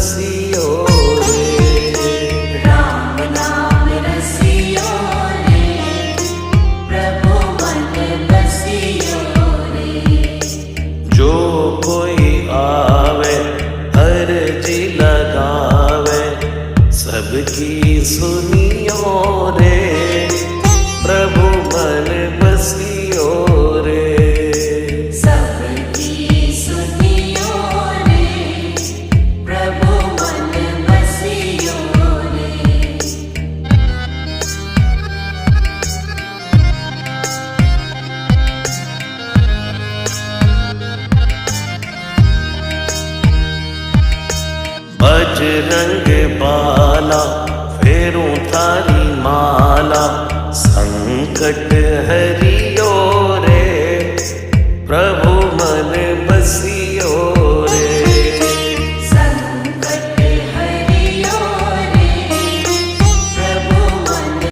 बसियो रे। राम नाम रसियो रे, प्रभु मन बसियो रे। जो कोई आवे अर्जी लगावे, सबकी सुनियो रे, प्रभु मन बसियो रे। सबकी सुनियो रे, प्रभु मन बसियो रे। बजरंग बाला फेरूं थारी माला, संकट हरियो रे, प्रभु